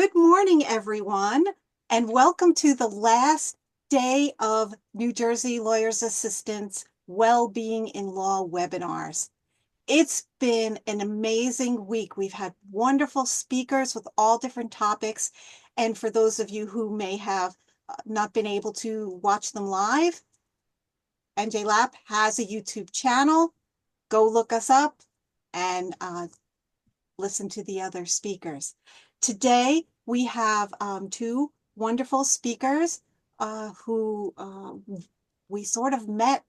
Good morning, everyone, and welcome to the last day of New Jersey Lawyers Assistants Wellbeing in Law webinars. It's been an amazing week. We've had wonderful speakers with all different topics. And for those of you who may have not been able to watch them live, NJLAP has a YouTube channel. Go look us up and listen to the other speakers. Today, we have two wonderful speakers who we sort of met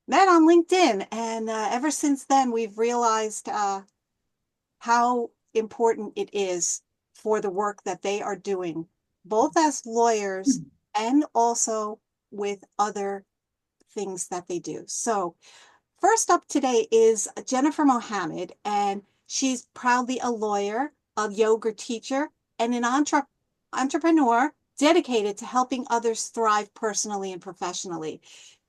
on LinkedIn. And ever since then, we've realized how important it is for the work that they are doing, both as lawyers and also with other things that they do. So first up today is Jennifer Mohamed, and she's proudly a lawyer, a yoga teacher, and an entrepreneur dedicated to helping others thrive personally and professionally.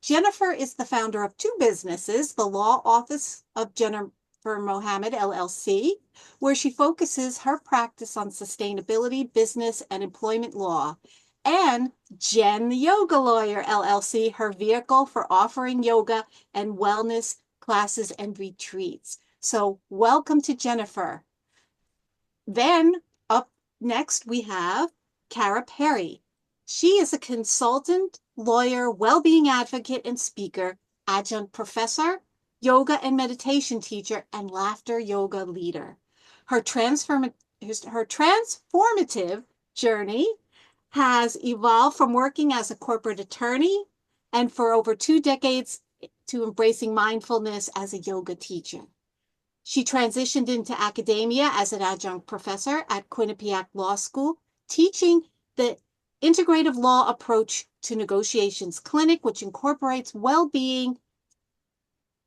Jennifer is the founder of two businesses, the Law Office of Jennifer Mohamed, LLC, where she focuses her practice on sustainability, business, and employment law, and Jen the Yoga Lawyer, LLC, her vehicle for offering yoga and wellness classes and retreats. So welcome to Jennifer. Then up next, we have Cara Perry. She is a consultant, lawyer, well-being advocate, and speaker, adjunct professor, yoga and meditation teacher, and laughter yoga leader. Her transformative journey has evolved from working as a corporate attorney and for over 2 decades to embracing mindfulness as a yoga teacher. She transitioned into academia as an adjunct professor at Quinnipiac Law School, teaching the integrative law approach to negotiations clinic, which incorporates well-being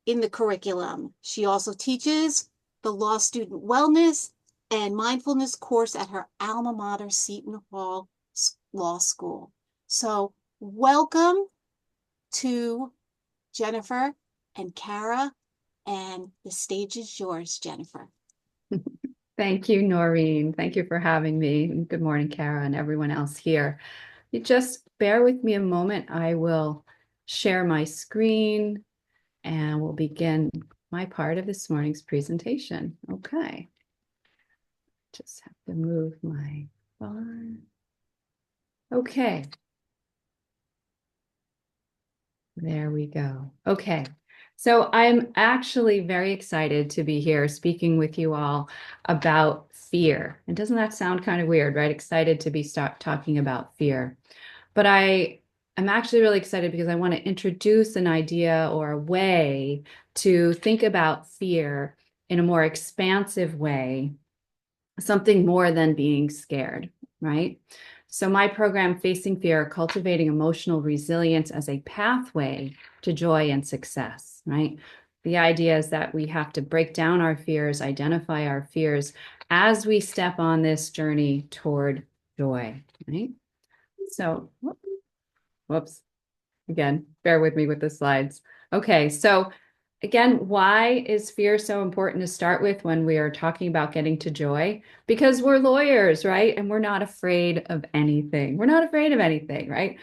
in the curriculum. She also teaches the law student wellness and mindfulness course at her alma mater, Seton Hall Law School. So welcome to Jennifer and Cara, and the stage is yours, Jennifer. Thank you, Noreen. Thank you for having me. And good morning, Cara, and everyone else here. You just bear with me a moment. I will share my screen and we'll begin my part of this morning's presentation. Okay. Just have to move my bar. Okay. There we go. Okay. So I'm actually very excited to be here speaking with you all about fear. And doesn't that sound kind of weird, right? Excited to be talking about fear. But I'm actually really excited because I want to introduce an idea or a way to think about fear in a more expansive way, something more than being scared, right? So my program, Facing Fear, Cultivating Emotional Resilience as a Pathway to Joy and Success, right? The idea is that we have to break down our fears, identify our fears as we step on this journey toward joy, right? So, whoops, again, bear with me with the slides. Okay, so again, why is fear so important to start with when we are talking about getting to joy? Because we're lawyers, right? And we're not afraid of anything. We're not afraid of anything, right?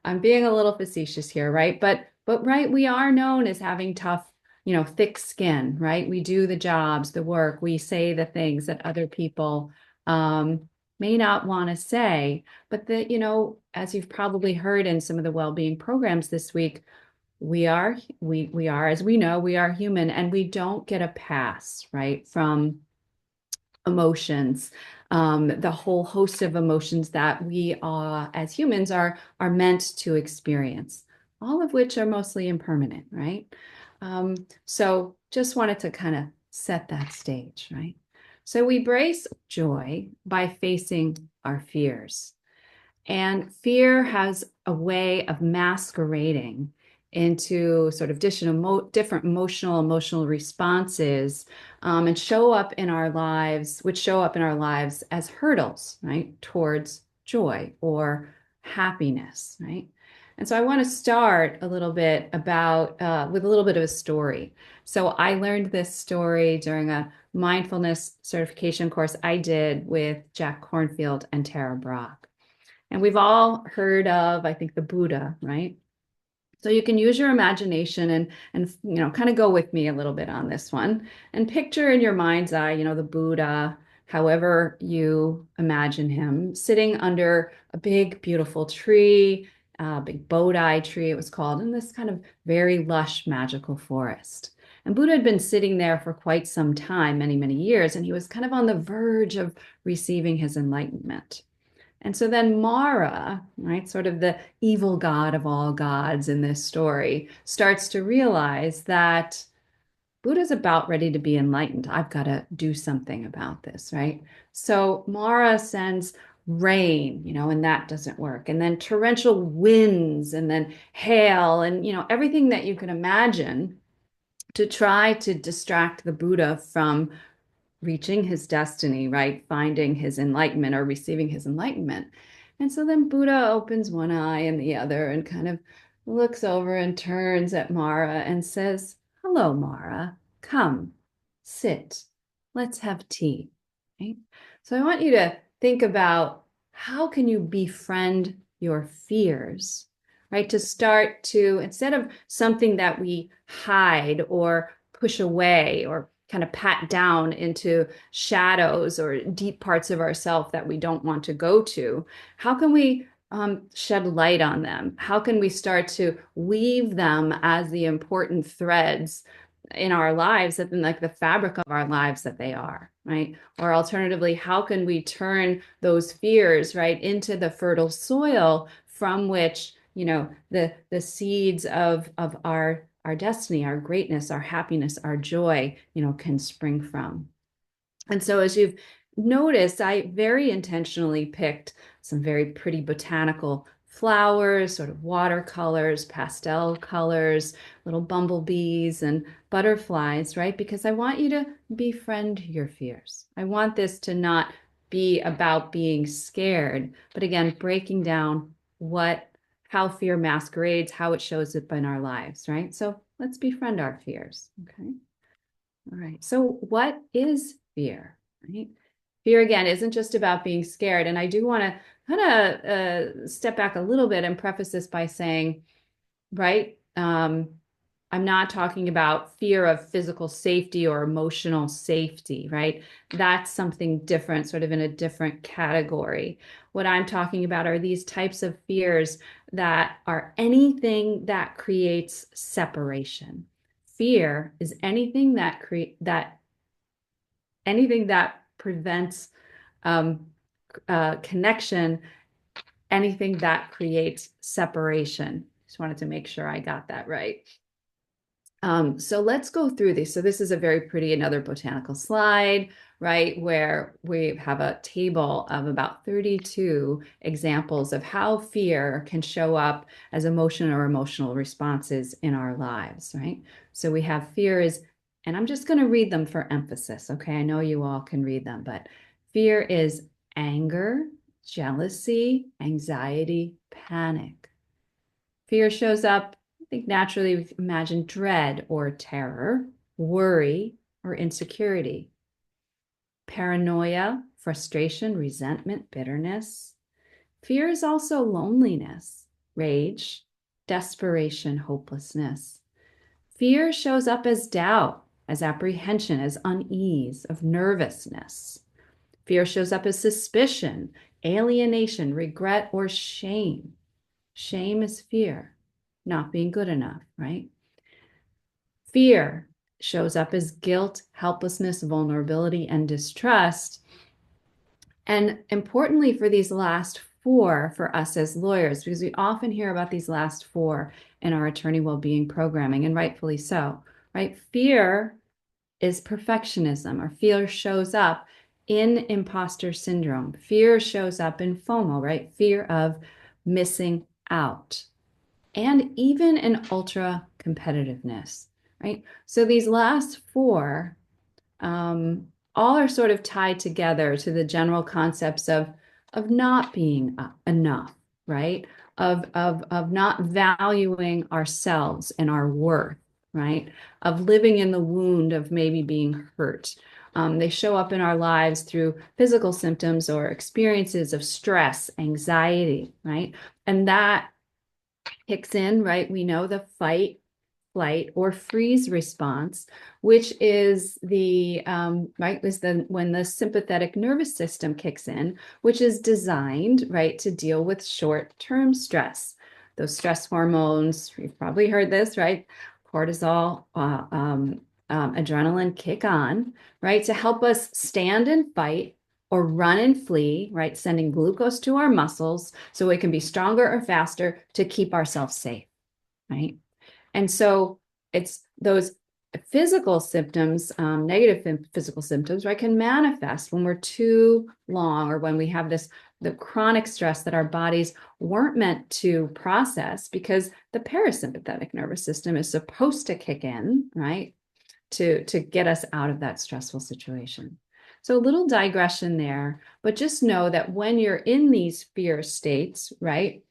I'm being a little facetious here, right? But right, we are known as having tough, thick skin, right? We do the jobs, the work, we say the things that other people may not want to say. But as you've probably heard in some of the well-being programs this week, we are, as we know, we are human, and we don't get a pass, right, from emotions, the whole host of emotions that we as humans are meant to experience, all of which are mostly impermanent, right? So just wanted to kind of set that stage, right? So we brace joy by facing our fears. And fear has a way of masquerading into sort of different emotional responses, and show up in our lives, which show up in our lives as hurdles, right, towards joy or happiness, right? And so I want to start a little bit about with a little bit of a story. So I learned this story during a mindfulness certification course I did with Jack Cornfield and Tara Brach. And we've all heard of, I think, the Buddha, right? So you can use your imagination and kind of go with me a little bit on this one and picture in your mind's eye, the Buddha, however you imagine him, sitting under a big, beautiful tree, a big Bodhi tree, it was called, in this kind of very lush, magical forest. And Buddha had been sitting there for quite some time, many, many years, and he was kind of on the verge of receiving his enlightenment. And so then Mara, right, sort of the evil god of all gods in this story, starts to realize that Buddha's about ready to be enlightened. I've got to do something about this, right? So Mara sends rain, and that doesn't work. And then torrential winds and then hail and, everything that you can imagine to try to distract the Buddha from reaching his destiny, right? Finding his enlightenment or receiving his enlightenment. And so then Buddha opens one eye and the other and kind of looks over and turns at Mara and says, "Hello, Mara. Come, sit. Let's have tea." Right? So I want you to think about how can you befriend your fears, right? To start to, instead of something that we hide or push away or kind of pat down into shadows or deep parts of ourself that we don't want to go to, how can we shed light on them? How can we start to weave them as the important threads in our lives, that like the fabric of our lives that they are, right? Or alternatively, how can we turn those fears, right, into the fertile soil from which, the seeds of our destiny, our greatness, our happiness, our joy, can spring from. And so as you've noticed, I very intentionally picked some very pretty botanical flowers, sort of watercolors, pastel colors, little bumblebees and butterflies, right? Because I want you to befriend your fears. I want this to not be about being scared, but again, breaking down how fear masquerades, how it shows up in our lives, right? So let's befriend our fears, okay? All right. So what is fear, right? Fear, again, isn't just about being scared. And I do want to kind of step back a little bit and preface this by saying, right, I'm not talking about fear of physical safety or emotional safety, right? That's something different, sort of in a different category. What I'm talking about are these types of fears that are anything that creates separation. Fear is anything that prevents um, connection, anything that creates separation. Just wanted to make sure I got that right. So let's go through these. So this is a very pretty, another botanical slide, right, where we have a table of about 32 examples of how fear can show up as emotion or emotional responses in our lives, right? So we have fear is, and I'm just going to read them for emphasis, okay? I know you all can read them, but fear is anger, jealousy, anxiety, panic. Fear shows up, I think naturally we imagine dread or terror, worry or insecurity, paranoia, frustration, resentment, bitterness. Fear is also loneliness, rage, desperation, hopelessness. Fear shows up as doubt, as apprehension, as unease, of nervousness. Fear shows up as suspicion, alienation, regret, or shame. Shame is fear, not being good enough, right? Fear shows up as guilt, helplessness, vulnerability, and distrust. And importantly, for these last four, for us as lawyers, because we often hear about these last four in our attorney well-being programming, and rightfully so, right? Fear is perfectionism, or fear shows up in imposter syndrome. Fear shows up in FOMO, right? Fear of missing out, and even in ultra competitiveness, right? So these last four all are sort of tied together to the general concepts of not being enough, right? of not valuing ourselves and our worth, right? Of living in the wound of maybe being hurt. They show up in our lives through physical symptoms or experiences of stress, anxiety, right? And that kicks in, right? We know the fight, flight, or freeze response, which is the right is the when the sympathetic nervous system kicks in, which is designed right to deal with short-term stress. Those stress hormones, you've probably heard this, right? Cortisol, adrenaline kick on, right, to help us stand and fight or run and flee, right? Sending glucose to our muscles so we can be stronger or faster to keep ourselves safe, right? And so it's those physical symptoms, negative physical symptoms, right, can manifest when we're too long or when we have the chronic stress that our bodies weren't meant to process because the parasympathetic nervous system is supposed to kick in, right, to get us out of that stressful situation. So a little digression there, but just know that when you're in these fear states, right,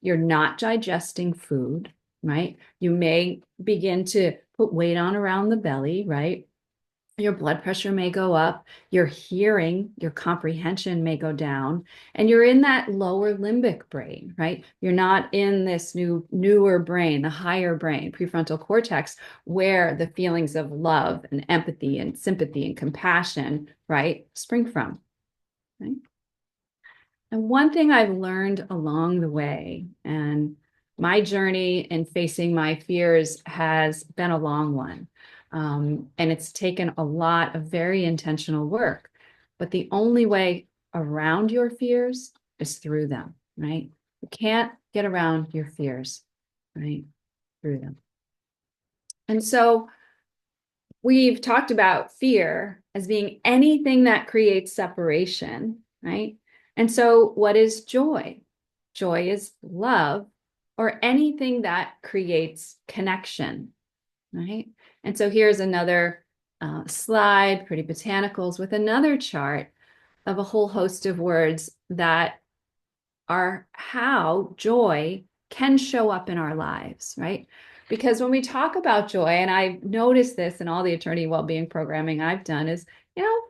you're not digesting food, right? You may begin to put weight on around the belly, right? Your blood pressure may go up, your hearing, your comprehension may go down, and you're in that lower limbic brain, right? You're not in this newer brain, the higher brain, prefrontal cortex, where the feelings of love and empathy and sympathy and compassion, right, spring from, right? And one thing I've learned along the way, and my journey in facing my fears has been a long one. And it's taken a lot of very intentional work. But the only way around your fears is through them, right? You can't get around your fears, right? Through them. And so we've talked about fear as being anything that creates separation, right? And so, what is joy? Joy is love or anything that creates connection, right? And so, here's another slide, Pretty Botanicals, with another chart of a whole host of words that are how joy can show up in our lives, right? Because when we talk about joy, and I've noticed this in all the attorney well-being programming I've done, is,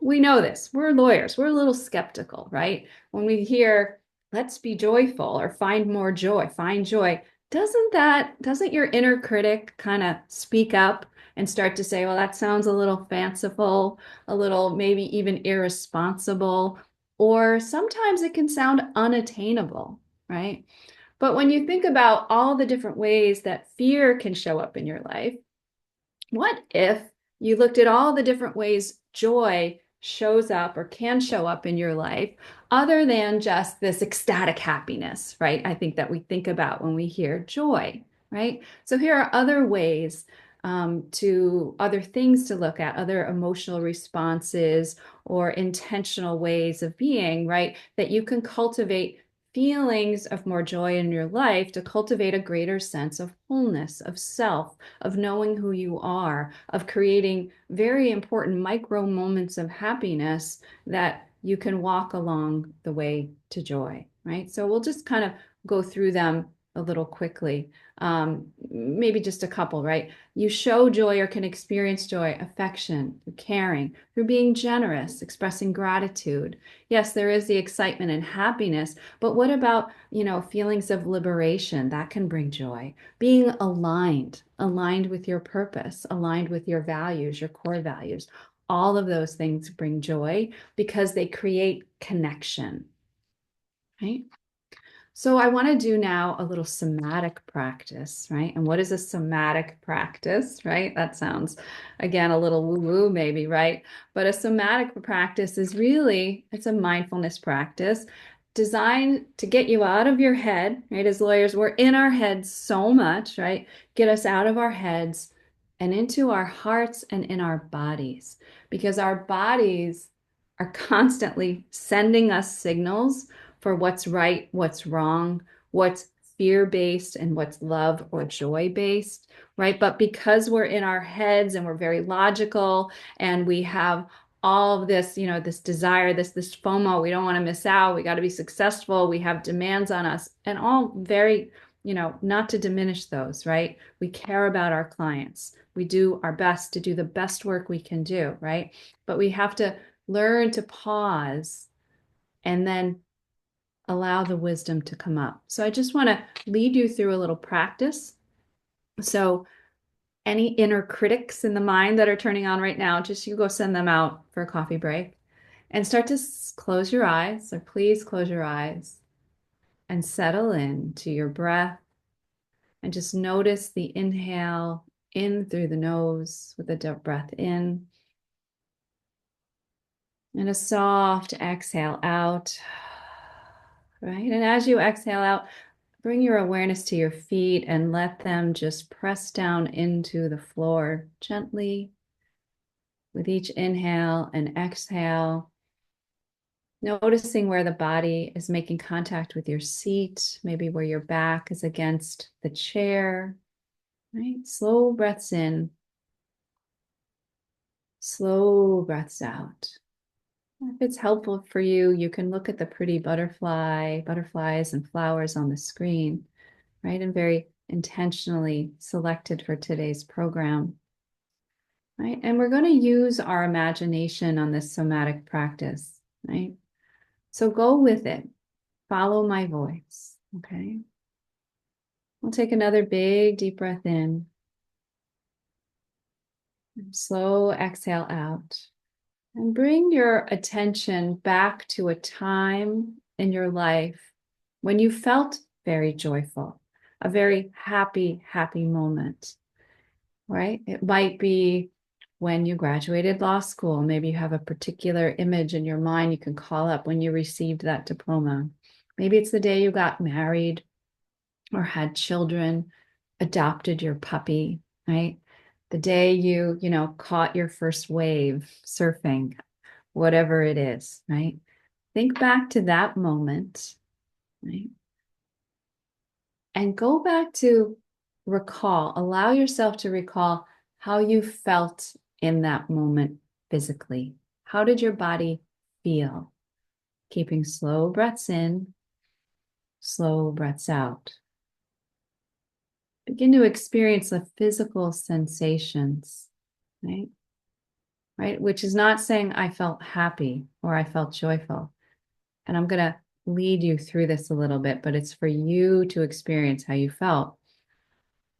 we know this. We're lawyers. We're a little skeptical, right? When we hear, let's be joyful or find more joy, find joy, doesn't your inner critic kind of speak up and start to say, well, that sounds a little fanciful, a little maybe even irresponsible, or sometimes it can sound unattainable, right? But when you think about all the different ways that fear can show up in your life, what if you looked at all the different ways joy shows up or can show up in your life other than just this ecstatic happiness, right? I think that we think about when we hear joy, right? So here are other ways to other things to look at, other emotional responses or intentional ways of being, right? That you can cultivate feelings of more joy in your life to cultivate a greater sense of wholeness, of self, of knowing who you are, of creating very important micro moments of happiness that you can walk along the way to joy, right? So we'll just kind of go through them a little quickly. Maybe just a couple, right? You show joy or can experience joy, affection, through caring, through being generous, expressing gratitude. Yes, there is the excitement and happiness, but what about, feelings of liberation? That can bring joy. Being aligned with your purpose, aligned with your values, your core values. All of those things bring joy because they create connection, right? So I want to do now a little somatic practice, right? And what is a somatic practice, right? That sounds, again, a little woo-woo maybe, right? But a somatic practice is really, it's a mindfulness practice designed to get you out of your head, right? As lawyers, we're in our heads so much, right? Get us out of our heads and into our hearts and in our bodies, because our bodies are constantly sending us signals for what's right, what's wrong, what's fear-based and what's love or joy-based, right? But because we're in our heads and we're very logical and we have all of this, this desire, this FOMO, we don't want to miss out. We got to be successful. We have demands on us, and all very, not to diminish those, right? We care about our clients. We do our best to do the best work we can do, right? But we have to learn to pause and then allow the wisdom to come up. So I just want to lead you through a little practice. So any inner critics in the mind that are turning on right now, just you go send them out for a coffee break and start to close your eyes, or please close your eyes and settle in to your breath, and just notice the inhale in through the nose with a deep breath in, and a soft exhale out, right? And as you exhale out, bring your awareness to your feet and let them just press down into the floor gently with each inhale and exhale. Noticing where the body is making contact with your seat, maybe where your back is against the chair, right? Slow breaths in, slow breaths out. If it's helpful for you, you can look at the pretty butterflies and flowers on the screen, right? And very intentionally selected for today's program, right? And we're going to use our imagination on this somatic practice, right? So go with it. Follow my voice, okay? We'll take another big, deep breath in. Slow exhale out. And bring your attention back to a time in your life when you felt very joyful, a very happy, happy moment, right? It might be when you graduated law school. Maybe you have a particular image in your mind you can call up when you received that diploma. Maybe it's the day you got married or had children, adopted your puppy, right? The day you caught your first wave surfing, whatever it is, right? Think back to that moment, right? And go back to allow yourself to recall how you felt in that moment physically. How did your body feel? Keeping slow breaths in, slow breaths out. Begin to experience the physical sensations, right? Right? Which is not saying I felt happy or I felt joyful. And I'm going to lead you through this a little bit, but it's for you to experience how you felt.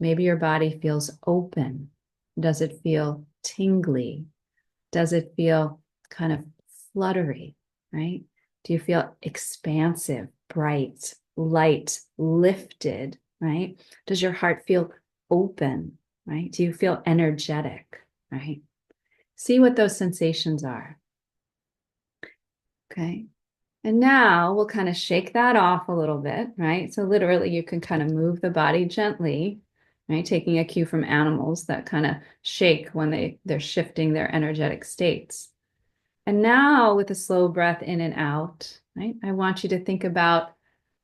Maybe your body feels open. Does it feel tingly? Does it feel kind of fluttery, right? Do you feel expansive, bright, light, lifted, right? Does your heart feel open, right? Do you feel energetic, right? See what those sensations are. Okay. And now we'll kind of shake that off a little bit, right? So literally you can kind of move the body gently, right? Taking a cue from animals that kind of shake when they're shifting their energetic states. And now with a slow breath in and out, right? I want you to think about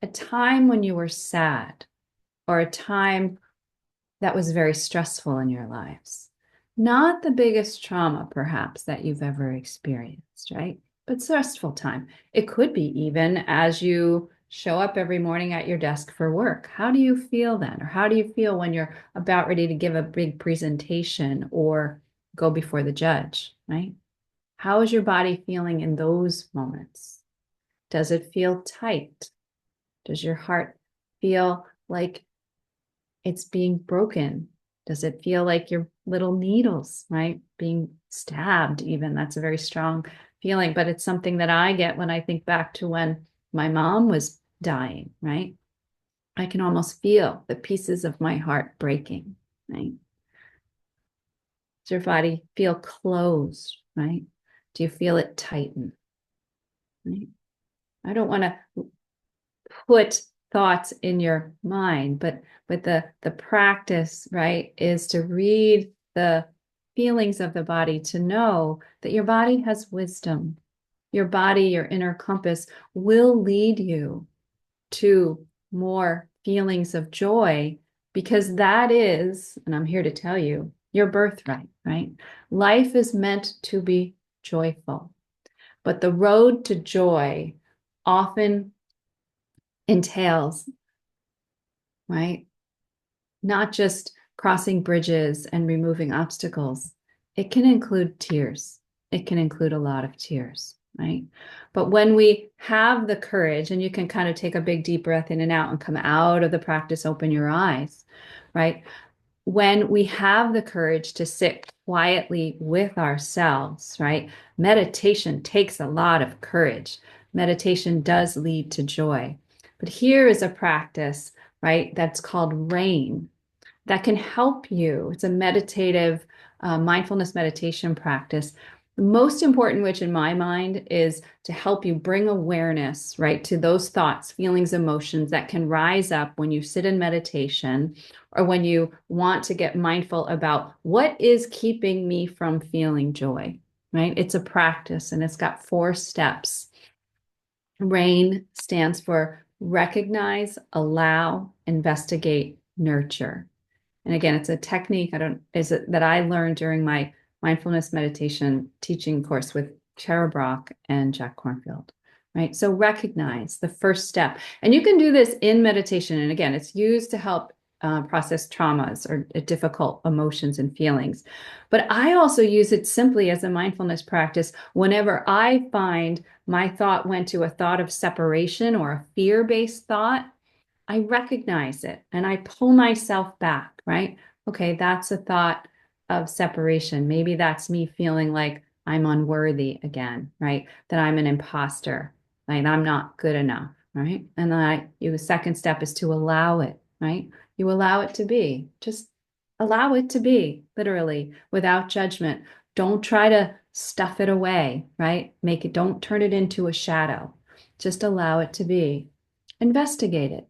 a time when you were sad or a time that was very stressful in your lives. Not the biggest trauma, perhaps, that you've ever experienced, right? But stressful time. It could be even as you show up every morning at your desk for work. How do you feel then? Or how do you feel when you're about ready to give a big presentation or go before the judge, right? How is your body feeling in those moments? Does it feel tight? Does your heart feel like it's being broken? Does it feel like your little needles, right? Being stabbed, even. That's a very strong feeling, but it's something that I get when I think back to when my mom was dying, right? I can almost feel the pieces of my heart breaking, right? Does your body feel closed, right? Do you feel it tighten, right? I don't want to put thoughts in your mind, but the practice, right, is to read the feelings of the body, to know that your body has wisdom. Your body, your inner compass, will lead you to more feelings of joy, because that is, and I'm here to tell you, your birthright, right? Life is meant to be joyful. But the road to joy often entails, right, not just crossing bridges and removing obstacles. It can include tears. It can include a lot of tears, right? But when we have the courage, and you can kind of take a big deep breath in and out and come out of the practice, open your eyes, right? When we have the courage to sit quietly with ourselves, right? Meditation takes a lot of courage. Meditation does lead to joy. But here is a practice, right, that's called RAIN, that can help you. It's a meditative, mindfulness meditation practice. The most important, which in my mind, is to help you bring awareness, right, to those thoughts, feelings, emotions that can rise up when you sit in meditation or when you want to get mindful about what is keeping me from feeling joy, right? It's a practice and it's got 4 steps. RAIN stands for recognize, allow, investigate, nurture. And again, it's a technique that I learned during my mindfulness meditation teaching course with Tara Brock and Jack Kornfield, right? So recognize the first step. And you can do this in meditation. And again, it's used to help process traumas or difficult emotions and feelings. But I also use it simply as a mindfulness practice whenever I find my thought went to a thought of separation or a fear-based thought. I recognize it and I pull myself back, right? Okay, that's a thought of separation. Maybe that's me feeling like I'm unworthy again, right? That I'm an imposter, like I'm not good enough, right? And then the second step is to allow it, right? You allow it to be. Just allow it to be, literally, without judgment. Don't try to stuff it away, right? Don't turn it into a shadow. Just allow it to be. Investigate it.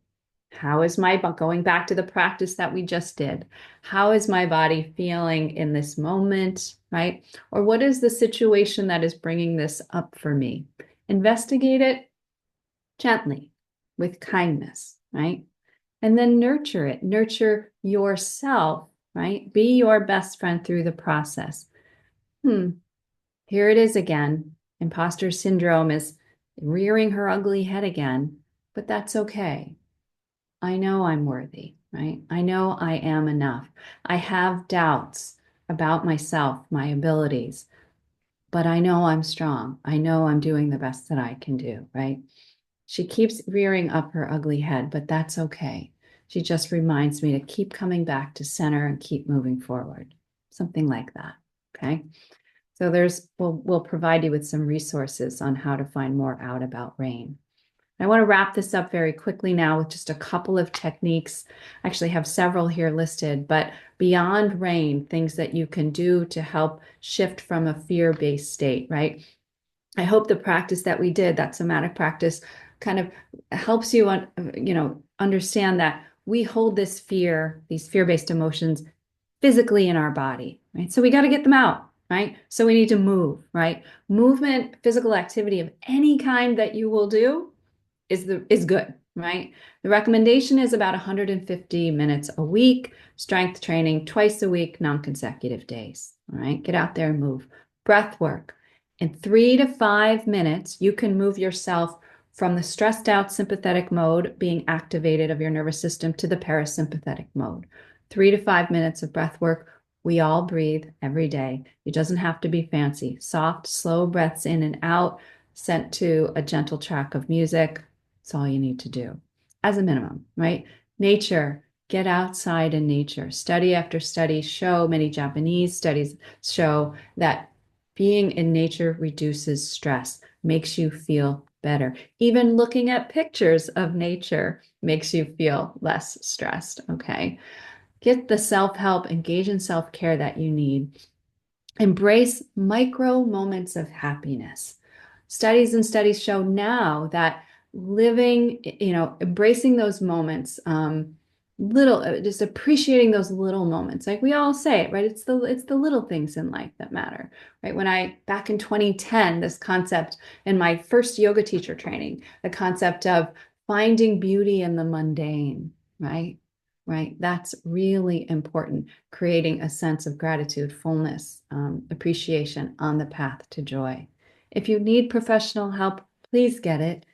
How is going back to the practice that we just did? How is my body feeling in this moment, right? Or what is the situation that is bringing this up for me? Investigate it gently with kindness, right? And then nurture it. Nurture yourself, right? Be your best friend through the process. Here it is again. Imposter syndrome is rearing her ugly head again, but that's okay. I know I'm worthy, right? I know I am enough. I have doubts about myself, my abilities, but I know I'm strong. I know I'm doing the best that I can do, right? She keeps rearing up her ugly head, but that's okay. She just reminds me to keep coming back to center and keep moving forward. Something like that, okay? So we'll provide you with some resources on how to find more out about RAIN. I want to wrap this up very quickly now with just a couple of techniques. I actually have several here listed, but beyond RAIN, things that you can do to help shift from a fear-based state, right? I hope the practice that we did, that somatic practice, kind of helps you understand that we hold these fear-based emotions physically in our body, right? So we got to get them out, right? So we need to move, right? Movement, physical activity of any kind that you will do is good, right? The recommendation is about 150 minutes a week, strength training twice a week, non-consecutive days. All right, get out there and move. Breath work. In 3 to 5 minutes, you can move yourself from the stressed out sympathetic mode being activated of your nervous system to the parasympathetic mode. 3 to 5 minutes of breath work. We all breathe every day. It doesn't have to be fancy. Soft, slow breaths in and out, sent to a gentle track of music. That's all you need to do as a minimum, right? Nature, get outside in nature. Study after study show, many Japanese studies show that being in nature reduces stress, makes you feel better. Even looking at pictures of nature makes you feel less stressed, okay? Get the self-help, engage in self-care that you need. Embrace micro moments of happiness. Studies and studies show now that embracing those moments, just appreciating those little moments. Like we all say it, right? It's the little things in life that matter, right? Back in 2010, this concept in my first yoga teacher training, the concept of finding beauty in the mundane, right? right? That's really important, creating a sense of gratitude, fullness, appreciation on the path to joy. If you need professional help, please get it.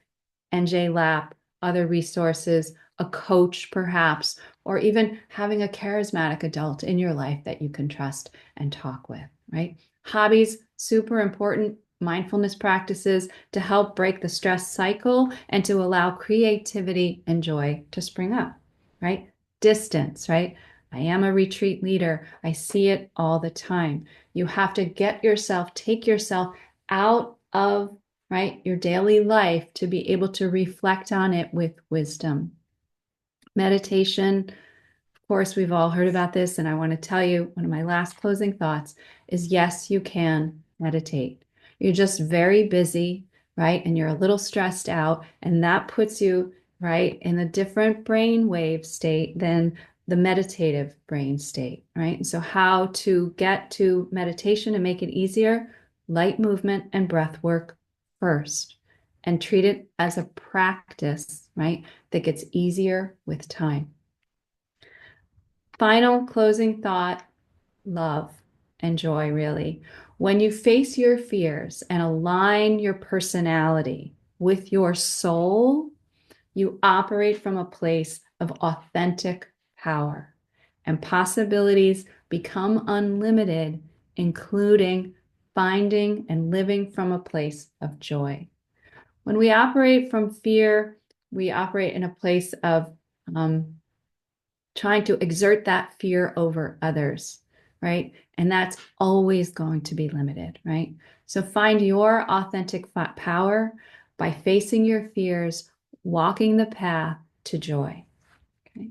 NJLAP, other resources, a coach perhaps, or even having a charismatic adult in your life that you can trust and talk with, right? Hobbies, super important. Mindfulness practices to help break the stress cycle and to allow creativity and joy to spring up, right? Distance, right? I am a retreat leader. I see it all the time. You have to take yourself out of, right, your daily life to be able to reflect on it with wisdom. Meditation, of course, we've all heard about this, and I want to tell you one of my last closing thoughts is yes, you can meditate. You're just very busy, right? And you're a little stressed out, and that puts you, right, in a different brain wave state than the meditative brain state, right? And so, how to get to meditation and make it easier? Light movement and breath work first, and treat it as a practice, right? That gets easier with time. Final closing thought, love and joy, really. When you face your fears and align your personality with your soul, you operate from a place of authentic power, and possibilities become unlimited, including finding and living from a place of joy. When we operate from fear, we operate in a place of trying to exert that fear over others, right? And that's always going to be limited, right? So find your authentic power by facing your fears, walking the path to joy. Okay.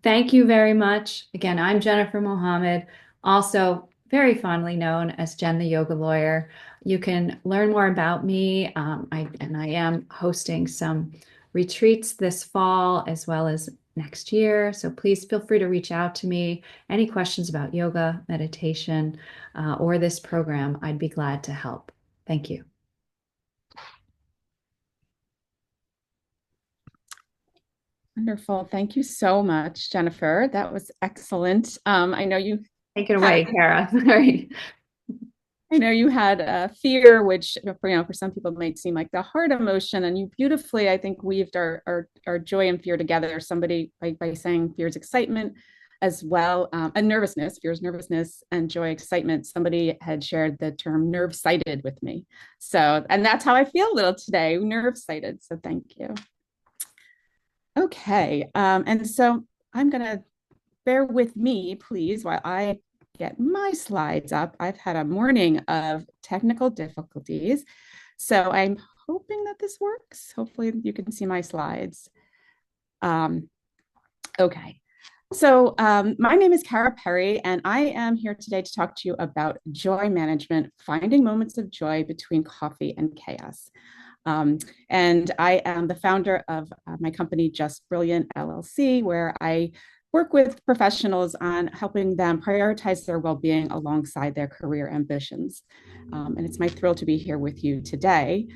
Thank you very much. Again, I'm Jennifer Mohamed, also very fondly known as Jen the Yoga Lawyer. You can learn more about me, I am hosting some retreats this fall as well as next year. So please feel free to reach out to me. Any questions about yoga, meditation, or this program, I'd be glad to help. Thank you. Wonderful. Thank you so much, Jennifer. That was excellent. I know you Take it away, Kara. Sorry. I know you had fear, which for some people might seem like the hard emotion, and you beautifully, I think, weaved our joy and fear together. Somebody by saying fear is excitement as well, and nervousness, fear is nervousness, and joy excitement. Somebody had shared the term nerve sighted with me, so and that's how I feel a little today, nerve sighted. So thank you. Okay, and so I'm gonna bear with me, please, while I get my slides up. I've had a morning of technical difficulties, so I'm hoping that this works. Hopefully you can see my slides. Okay, so my name is Kara Perry, and I am here today to talk to you about joy management, finding moments of joy between coffee and chaos. And I am the founder of my company, Just Brilliant LLC, where I work with professionals on helping them prioritize their well-being alongside their career ambitions. And it's my thrill to be here with you today.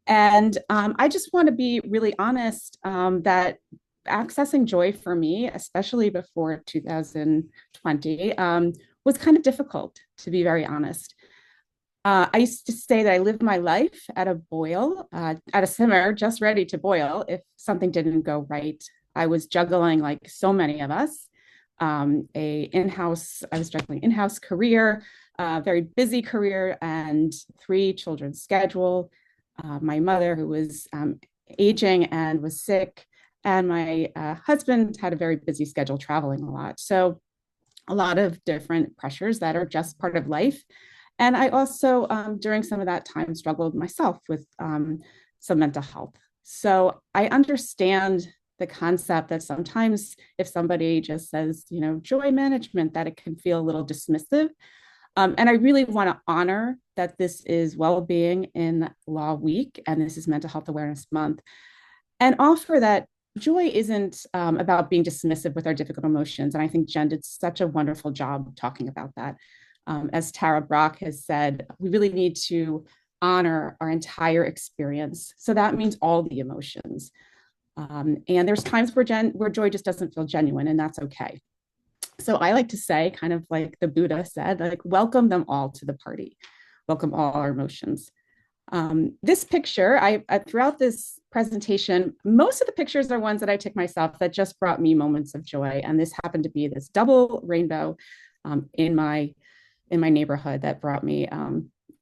And I just want to be really honest that accessing joy for me, especially before 2020, was kind of difficult, to be very honest. I used to say that I lived my life at a boil, at a simmer, just ready to boil if something didn't go right. I was juggling, like so many of us, I was juggling in-house career, very busy career, and 3 children schedule. My mother, who was aging and was sick, and my husband had a very busy schedule, traveling a lot. So a lot of different pressures that are just part of life. And I also, during some of that time, struggled myself with some mental health. So I understand the concept that sometimes if somebody just says, joy management, that it can feel a little dismissive. And I really want to honor that this is well-being in Law Week, and this is Mental Health Awareness Month, and offer that joy isn't about being dismissive with our difficult emotions. And I think Jen did such a wonderful job talking about that. As Tara Brach has said, we really need to honor our entire experience. So that means all the emotions. And there's times where joy just doesn't feel genuine, and that's okay. So I like to say, kind of like the Buddha said, like, welcome them all to the party. Welcome all our emotions. This picture, I throughout this presentation, most of the pictures are ones that I took myself that just brought me moments of joy. And this happened to be this double rainbow in my neighborhood that brought me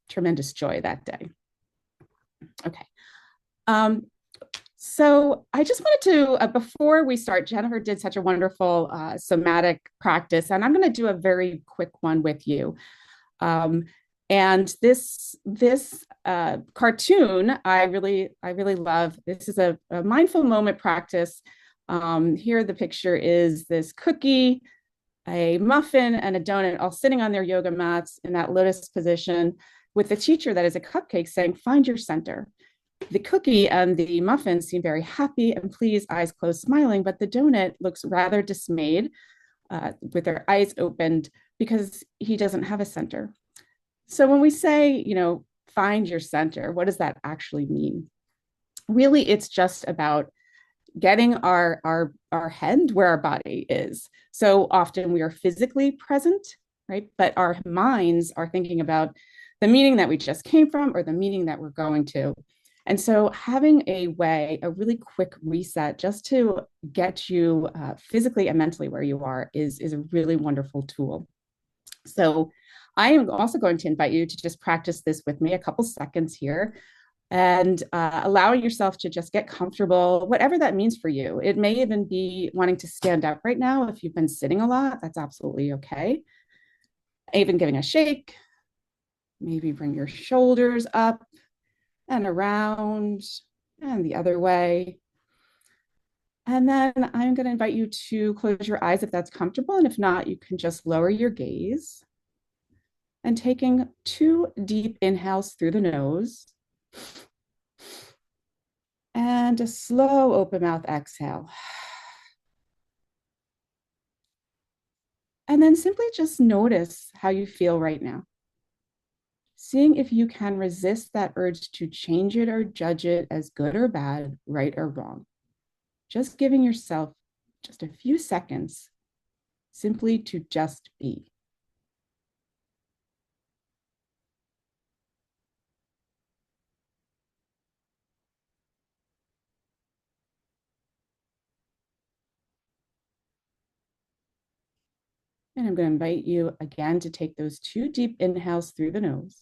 tremendous joy that day. Okay. So I just wanted to, before we start, Jennifer did such a wonderful somatic practice, and I'm going to do a very quick one with you. And this cartoon, I really love. This is a mindful moment practice. Here the picture is this cookie, a muffin, and a donut all sitting on their yoga mats in that lotus position with the teacher that is a cupcake saying, find your center. The cookie and the muffin seem very happy and pleased, eyes closed, smiling, but the donut looks rather dismayed with their eyes opened because he doesn't have a center. So when we say, find your center, what does that actually mean? Really, it's just about getting our head where our body is. So often we are physically present, right? But our minds are thinking about the meeting that we just came from or the meeting that we're going to. And so having a really quick reset just to get you physically and mentally where you are is a really wonderful tool. So I am also going to invite you to just practice this with me a couple seconds here and allowing yourself to just get comfortable, whatever that means for you. It may even be wanting to stand up right now. If you've been sitting a lot, that's absolutely okay. Even giving a shake, maybe bring your shoulders up and around and the other way. And then I'm going to invite you to close your eyes if that's comfortable. And if not, you can just lower your gaze. And taking 2 deep inhales through the nose. And a slow open mouth exhale. And then simply just notice how you feel right now. Seeing if you can resist that urge to change it or judge it as good or bad, right or wrong. Just giving yourself just a few seconds simply to just be. And I'm going to invite you again to take those 2 deep inhales through the nose.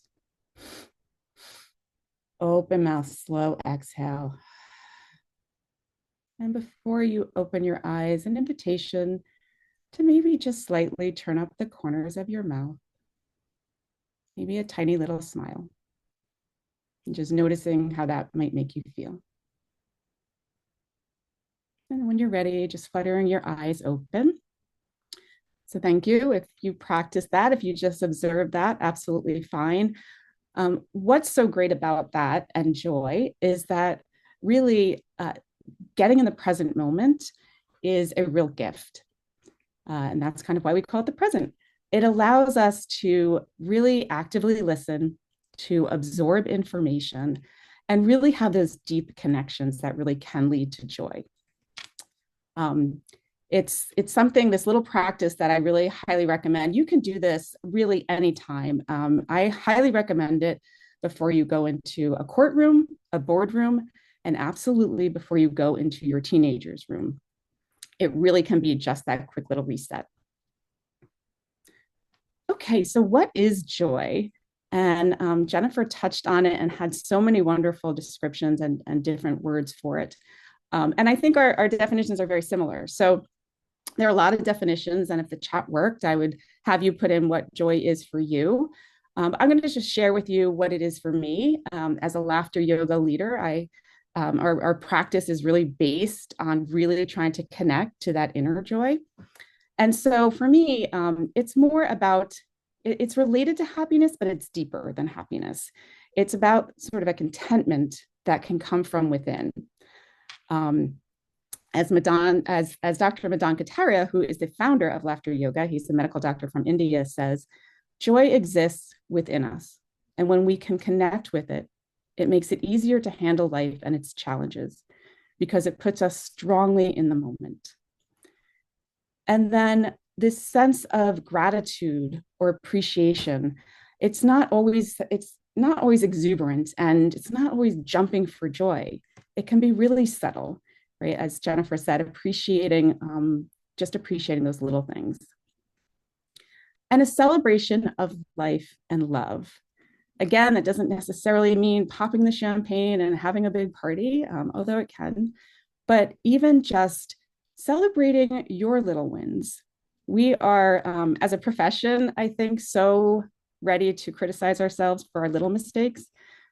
Open mouth, slow exhale. And before you open your eyes, an invitation to maybe just slightly turn up the corners of your mouth. Maybe a tiny little smile. And just noticing how that might make you feel. And when you're ready, just fluttering your eyes open. So thank you. If you practice that, if you just observe that, absolutely fine. What's so great about that and joy is that really getting in the present moment is a real gift. And that's kind of why we call it the present. It allows us to really actively listen, to absorb information, and really have those deep connections that really can lead to joy. It's something, this little practice that I really highly recommend. You can do this really anytime. I highly recommend it before you go into a courtroom, a boardroom, and absolutely before you go into your teenager's room. It really can be just that quick little reset. Okay, so what is joy? And Jennifer touched on it and had so many wonderful descriptions and different words for it. And I think our definitions are very similar. So there are a lot of definitions, and if the chat worked, I would have you put in what joy is for you. I'm going to just share with you what it is for me. As a laughter yoga leader, our practice is really based on really trying to connect to that inner joy. And so for me, it's more about, it's related to happiness, but it's deeper than happiness. It's about sort of a contentment that can come from within. As Dr. Madan Kataria, who is the founder of Laughter Yoga, he's a medical doctor from India, says, joy exists within us. And when we can connect with it, it makes it easier to handle life and its challenges. because it puts us strongly in the moment. And then this sense of gratitude or appreciation, it's not always exuberant, and it's not always jumping for joy. It can be really subtle, right? As Jennifer said, just appreciating those little things. And a celebration of life and love. Again, that doesn't necessarily mean popping the champagne and having a big party, although it can, but even just celebrating your little wins. We are, as a profession, I think, so ready to criticize ourselves for our little mistakes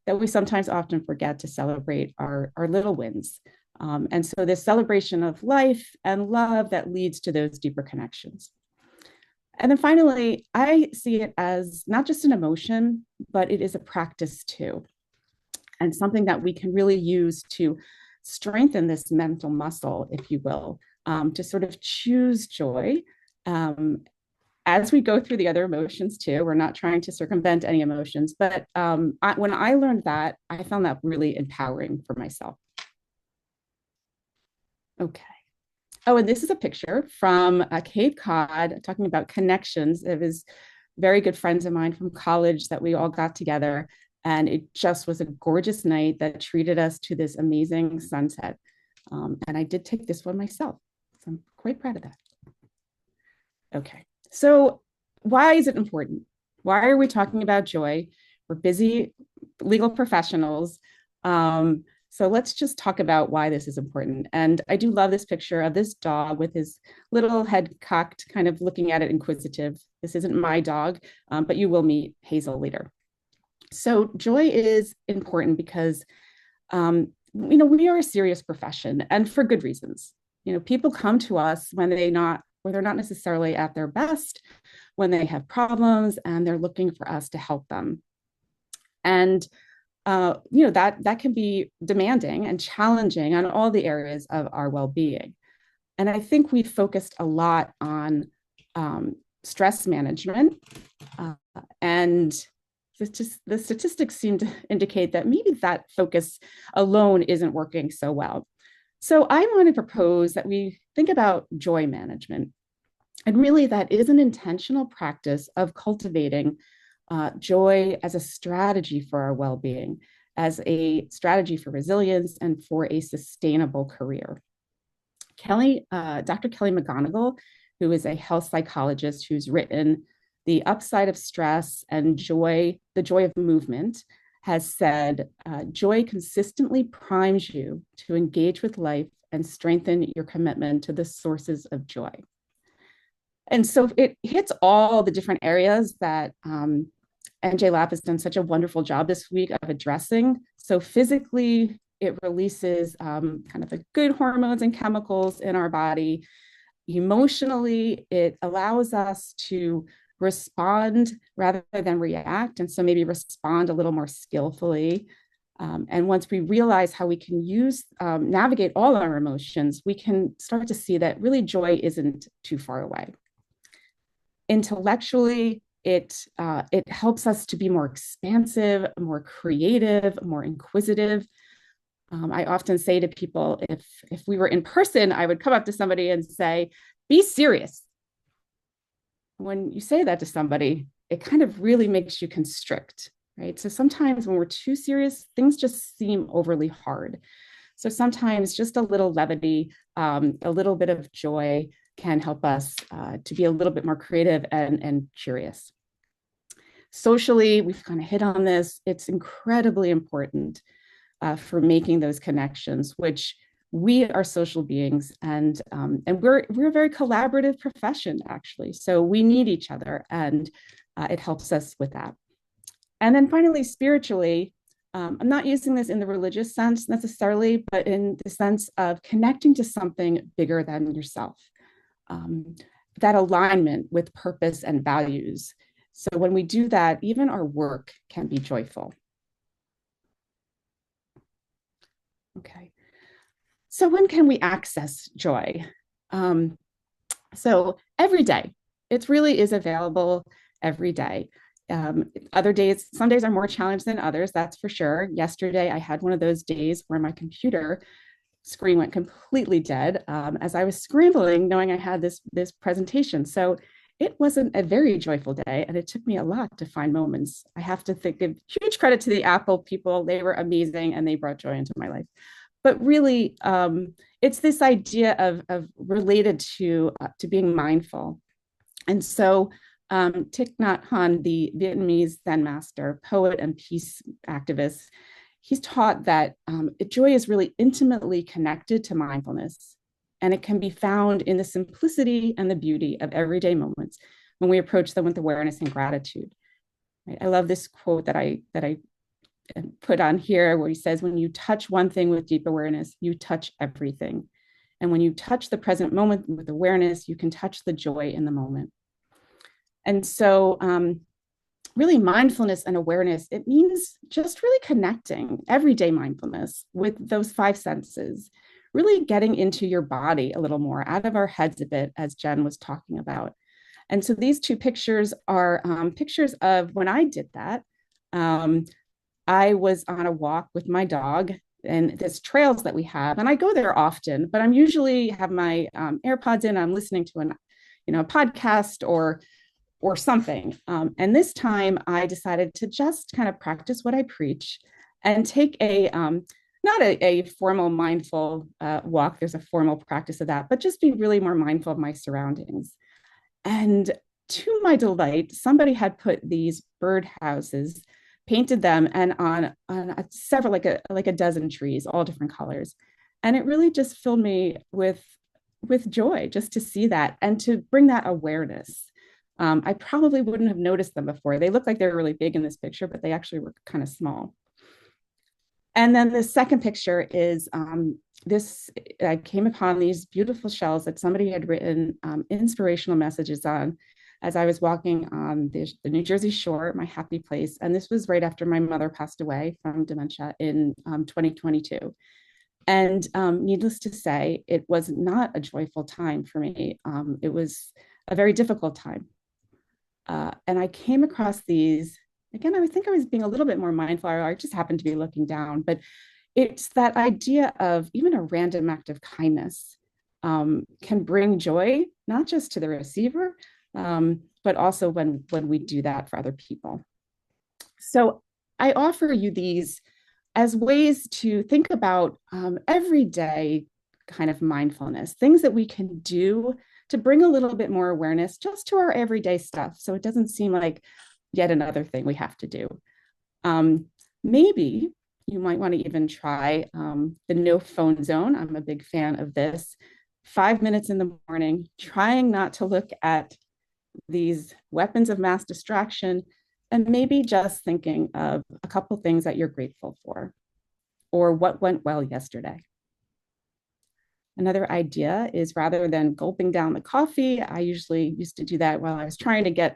that we sometimes often forget to celebrate our little wins. And so this celebration of life and love that leads to those deeper connections. And then finally, I see it as not just an emotion, but it is a practice too, and something that we can really use to strengthen this mental muscle, if you will, to sort of choose joy as we go through the other emotions too. We're not trying to circumvent any emotions, but when I learned that, I found that really empowering for myself. Okay. Oh, and this is a picture from Cape Cod talking about connections. It was very good friends of mine from college that we all got together, and it just was a gorgeous night that treated us to this amazing sunset. And I did take this one myself, so I'm quite proud of that. Okay, so why is it important? Why are we talking about joy? We're busy legal professionals. So let's just talk about why this is important. And I do love this picture of this dog with his little head cocked, kind of looking at it inquisitive. This isn't my dog, but you will meet Hazel later. So joy is important because, we are a serious profession, and for good reasons. People come to us when they're not necessarily at their best, when they have problems, and they're looking for us to help them. And that can be demanding and challenging on all the areas of our well-being. And I think we've focused a lot on stress management, and the statistics seem to indicate that maybe that focus alone isn't working so well. So I want to propose that we think about joy management. And really, that is an intentional practice of cultivating joy as a strategy for our well-being, as a strategy for resilience and for a sustainable career. Dr. Kelly McGonigal, who is a health psychologist who's written The Upside of Stress and The Joy of Movement, has said, joy consistently primes you to engage with life and strengthen your commitment to the sources of joy. And so it hits all the different areas that NJLAP has done such a wonderful job this week of addressing. So physically, it releases kind of the good hormones and chemicals in our body. Emotionally, it allows us to respond rather than react, and so maybe respond a little more skillfully. And once we realize how we can navigate all our emotions, we can start to see that really joy isn't too far away. Intellectually, it helps us to be more expansive, more creative, more inquisitive. I often say to people, if we were in person, I would come up to somebody and say, be serious. When you say that to somebody, it kind of really makes you constrict, right? So sometimes when we're too serious, things just seem overly hard. So sometimes just a little levity, a little bit of joy can help us to be a little bit more creative and curious. Socially, we've kind of hit on this. It's incredibly important for making those connections, which we are social beings, and we're a very collaborative profession, actually. So we need each other, and it helps us with that. And then finally, spiritually, I'm not using this in the religious sense necessarily, but in the sense of connecting to something bigger than yourself. That alignment with purpose and values. So when we do that, even our work can be joyful. Okay. So when can we access joy? So every day, it really is available every day. Other days, some days are more challenged than others, that's for sure. Yesterday, I had one of those days where my computer screen went completely dead as I was scrambling, knowing I had this presentation. So it wasn't a very joyful day, and it took me a lot to find moments. I have to give huge credit to the Apple people. They were amazing, and they brought joy into my life. But really, it's this idea of related to being mindful. And so Thich Nhat Hanh, the Vietnamese Zen master, poet, and peace activist, he's taught that joy is really intimately connected to mindfulness, and it can be found in the simplicity and the beauty of everyday moments when we approach them with awareness and gratitude. Right? I love this quote that I put on here, where he says, "When you touch one thing with deep awareness, you touch everything. And when you touch the present moment with awareness, you can touch the joy in the moment." And so really mindfulness and awareness, it means just really connecting everyday mindfulness with those five senses, really getting into your body a little more, out of our heads a bit, as Jen was talking about. And so these two pictures are pictures of when I did that. I was on a walk with my dog, and there's trails that we have, and I go there often, but I'm usually have my AirPods in, I'm listening to a podcast or something. And this time I decided to just kind of practice what I preach and take not a formal mindful walk. There's a formal practice of that, but just be really more mindful of my surroundings. And to my delight, somebody had put these bird houses, painted them, and on several, like a dozen trees, all different colors. And it really just filled me with joy just to see that and to bring that awareness. I probably wouldn't have noticed them before. They look like they're really big in this picture, but they actually were kind of small. And then the second picture is I came upon these beautiful shells that somebody had written inspirational messages on as I was walking on the New Jersey shore, my happy place. And this was right after my mother passed away from dementia in 2022. And needless to say, it was not a joyful time for me. It was a very difficult time. And I came across these, again, I think I was being a little bit more mindful. I just happened to be looking down, but it's that idea of even a random act of kindness can bring joy, not just to the receiver, but also when we do that for other people. So I offer you these as ways to think about everyday kind of mindfulness, things that we can do to bring a little bit more awareness just to our everyday stuff, so it doesn't seem like yet another thing we have to do. Maybe you might want to even try the no phone zone. I'm a big fan of this. 5 minutes in the morning, trying not to look at these weapons of mass distraction, and maybe just thinking of a couple things that you're grateful for, or what went well yesterday. Another idea is, rather than gulping down the coffee, I usually used to do that while I was trying to get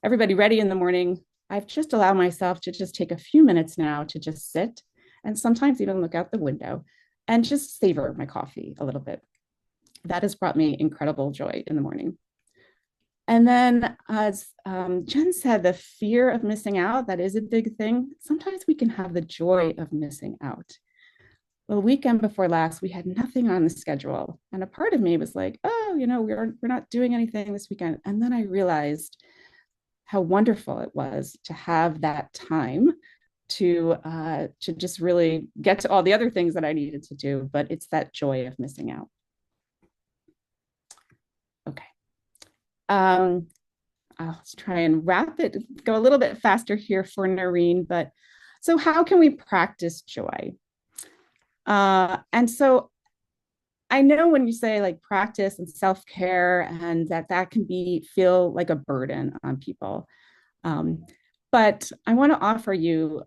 everybody ready in the morning. I've just allowed myself to just take a few minutes now to just sit, and sometimes even look out the window and just savor my coffee a little bit. That has brought me incredible joy in the morning. And then, as Jen said, the fear of missing out, that is a big thing. Sometimes we can have the joy of missing out. Well, the weekend before last, we had nothing on the schedule. And a part of me was like, oh, we're not doing anything this weekend. And then I realized how wonderful it was to have that time to just really get to all the other things that I needed to do. But it's that joy of missing out. Okay. I'll try and wrap it, go a little bit faster here for Noreen. But so how can we practice joy? And so I know when you say like practice and self-care, and that can feel like a burden on people. But I want to offer you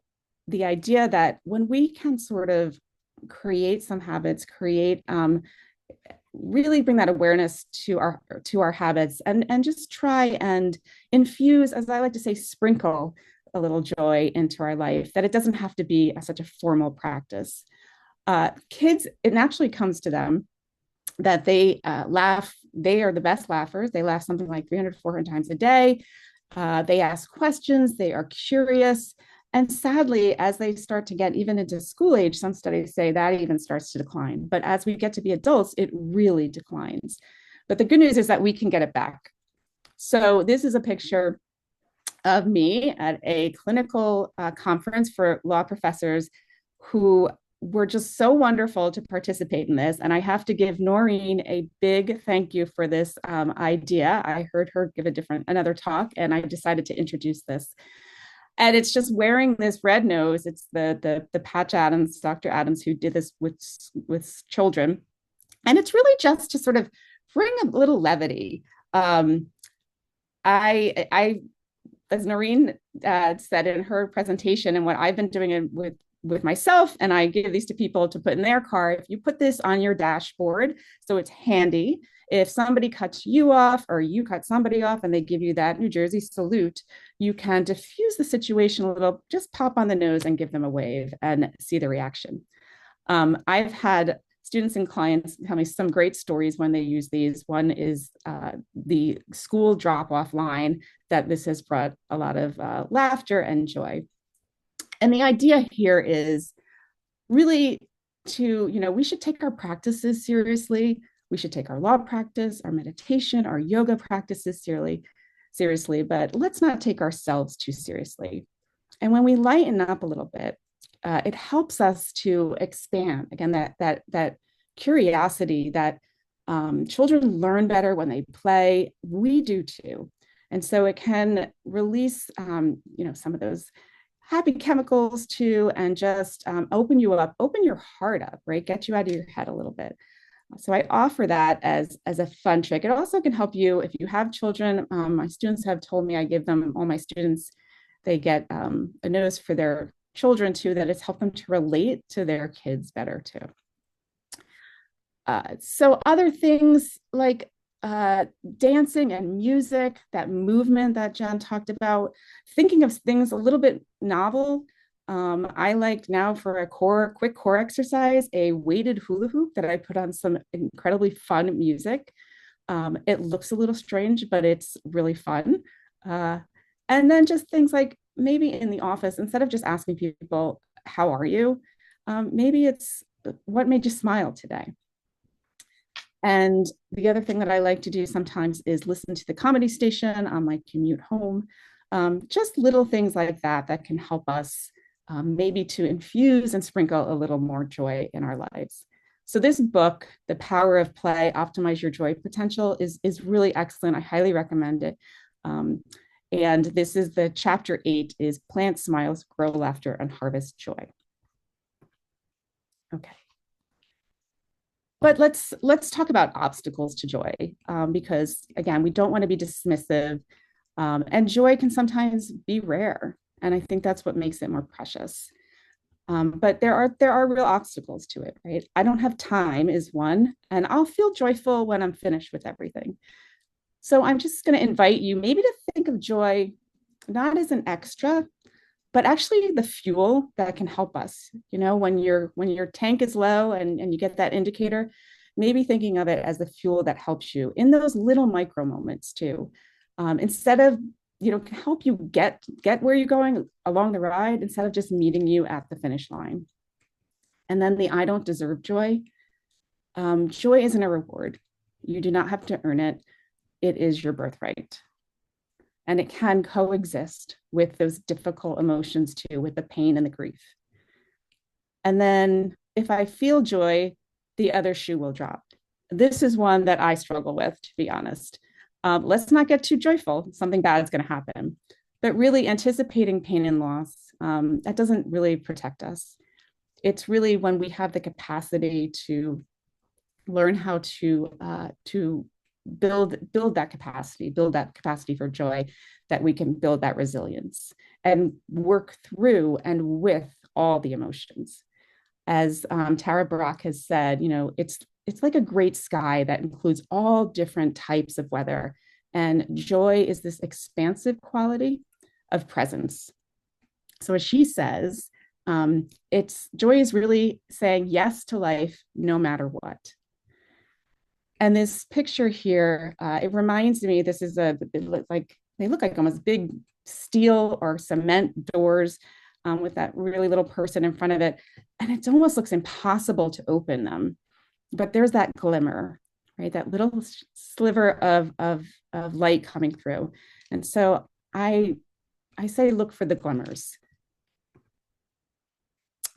the idea that when we can sort of create some habits, really bring that awareness to our habits, and just try and infuse, as I like to say, sprinkle a little joy into our life, that it doesn't have to be such a formal practice. Kids, it naturally comes to them that they laugh. They are the best laughers. They laugh something like 300, 400 times a day. They ask questions. They are curious. And sadly, as they start to get even into school age, some studies say that even starts to decline. But as we get to be adults, it really declines. But the good news is that we can get it back. So this is a picture of me at a clinical conference for law professors who were just so wonderful to participate in this. And I have to give Noreen a big thank you for this idea. I heard her give another talk, and I decided to introduce this. And it's just wearing this red nose. It's the Patch Adams, Dr. Adams, who did this with children. And it's really just to sort of bring a little levity. I as Noreen said in her presentation, and what I've been doing with myself, and I give these to people to put in their car. If you put this on your dashboard, so it's handy. If somebody cuts you off or you cut somebody off and they give you that New Jersey salute, you can diffuse the situation a little, just pop on the nose and give them a wave and see the reaction. I've had students and clients tell me some great stories when they use these. One is the school drop-off line, that this has brought a lot of laughter and joy. And the idea here is really we should take our practices seriously. We should take our law practice, our meditation, our yoga practices seriously, but let's not take ourselves too seriously. And when we lighten up a little bit, it helps us to expand. Again, that curiosity that children learn better when they play. We do too. And so it can release, some of those happy chemicals too, and just open you up, open your heart up, right? Get you out of your head a little bit. So I offer that as a fun trick. It also can help you if you have children. My students have told me, I give them, all my students, they get a nose for their children too, that it's helped them to relate to their kids better too. So other things like dancing and music, that movement that Jen talked about, thinking of things a little bit novel. I like now for a quick core exercise, a weighted hula hoop that I put on some incredibly fun music. It looks a little strange, but it's really fun. And then just things like maybe in the office, instead of just asking people, how are you? Maybe it's what made you smile today? And the other thing that I like to do sometimes is listen to the comedy station on my commute home. Just little things like that can help us maybe to infuse and sprinkle a little more joy in our lives. So this book, The Power of Play, Optimize Your Joy Potential, is really excellent. I highly recommend it. And this is the chapter 8 is Plant Smiles, Grow Laughter, and Harvest Joy. Okay. But let's talk about obstacles to joy, because again, we don't want to be dismissive, and joy can sometimes be rare, and I think that's what makes it more precious. But there are real obstacles to it, right? I don't have time is one, and I'll feel joyful when I'm finished with everything. So I'm just going to invite you maybe to think of joy not as an extra, but actually the fuel that can help us. When your tank is low and you get that indicator, maybe thinking of it as the fuel that helps you in those little micro moments too. Instead of, help you get where you're going along the ride, instead of just meeting you at the finish line. And then the I don't deserve joy. Joy isn't a reward. You do not have to earn it. It is your birthright. And it can coexist with those difficult emotions too, with the pain and the grief. And then if I feel joy, the other shoe will drop. This is one that I struggle with, to be honest. Let's not get too joyful. Something bad is going to happen. But really anticipating pain and loss, that doesn't really protect us. It's really when we have the capacity to learn how to build that capacity for joy, that we can build that resilience and work through and with all the emotions. As Tara Brach has said, it's like a great sky that includes all different types of weather, and joy is this expansive quality of presence. So as she says, joy is really saying yes to life no matter what. And this picture here, it reminds me, they look like almost big steel or cement doors. with that really little person in front of it. And it almost looks impossible to open them. But there's that glimmer, right? That little sliver of light coming through. And so I say look for the glimmers.